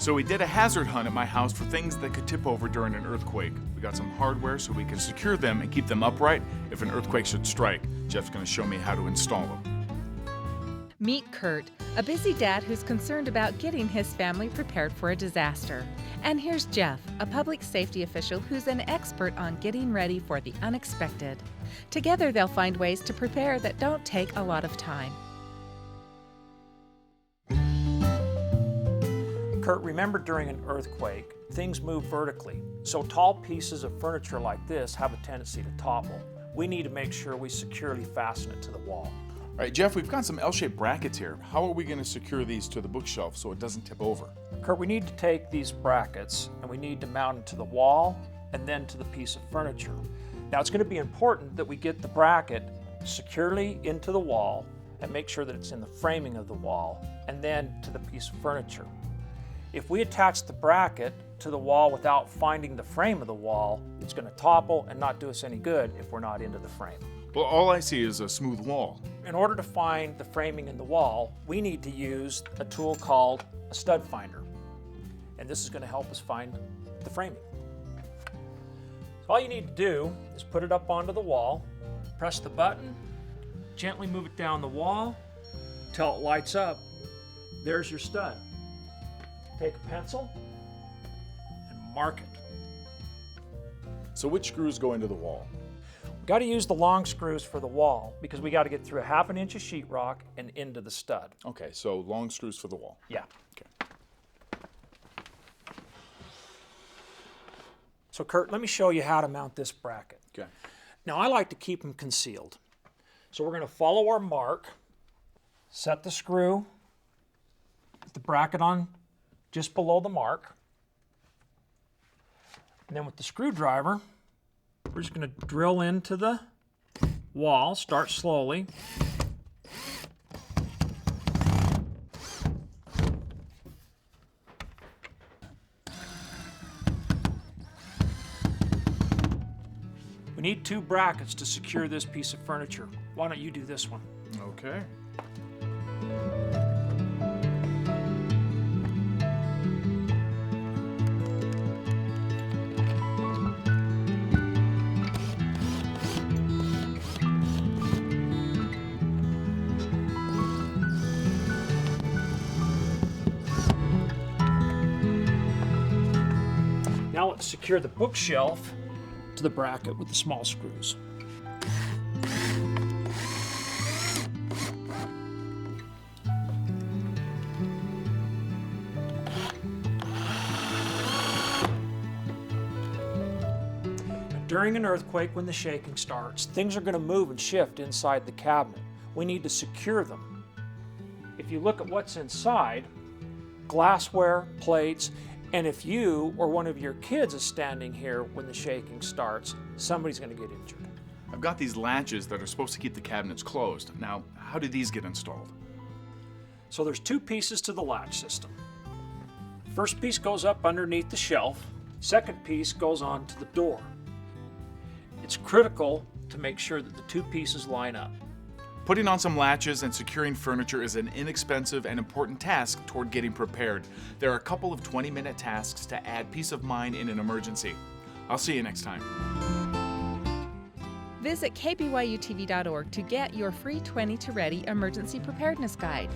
So we did a hazard hunt at my house for things that could tip over during an earthquake. We got some hardware so we can secure them and keep them upright if an earthquake should strike. Jeff's going to show me how to install them. Meet Kurt, a busy dad who's concerned about getting his family prepared for a disaster. And here's Jeff, a public safety official who's an expert on getting ready for the unexpected. Together, they'll find ways to prepare that don't take a lot of time. Kurt, remember during an earthquake, things move vertically. So tall pieces of furniture like this have a tendency to topple. We need to make sure we securely fasten it to the wall. All right, Jeff, we've got some L-shaped brackets here. How are we going to secure these to the bookshelf so it doesn't tip over? Kurt, we need to take these brackets and we need to mount them to the wall and then to the piece of furniture. Now, it's going to be important that we get the bracket securely into the wall and make sure that it's in the framing of the wall and then to the piece of furniture. If we attach the bracket to the wall without finding the frame of the wall, it's going to topple and not do us any good if we're not into the frame. Well, all I see is a smooth wall. In order to find the framing in the wall, we need to use a tool called a stud finder. And this is going to help us find the framing. So all you need to do is put it up onto the wall, press the button, gently move it down the wall until it lights up. There's your stud. Take a pencil and mark it. So which screws go into the wall? We've got to use the long screws for the wall because we got to get through 1/2 inch of sheetrock and into the stud. Okay, so long screws for the wall. Yeah. Okay. So Kurt, let me show you how to mount this bracket. Okay. Now I like to keep them concealed. So we're going to follow our mark, set the screw, the bracket on just below the mark. And then with the screwdriver, we're just going to drill into the wall, start slowly. We need 2 brackets to secure this piece of furniture. Why don't you do this one? Okay. Now let's secure the bookshelf to the bracket with the small screws. During an earthquake, when the shaking starts, things are going to move and shift inside the cabinet. We need to secure them. If you look at what's inside, glassware, plates, and if you or one of your kids is standing here when the shaking starts, somebody's going to get injured. I've got these latches that are supposed to keep the cabinets closed. Now, how do these get installed? So there's 2 pieces to the latch system. First piece goes up underneath the shelf. Second piece goes onto the door. It's critical to make sure that the 2 pieces line up. Putting on some latches and securing furniture is an inexpensive and important task toward getting prepared. There are a couple of 20-minute tasks to add peace of mind in an emergency. I'll see you next time. Visit KBYU-TV.org to get your free 20 to Ready emergency preparedness guide.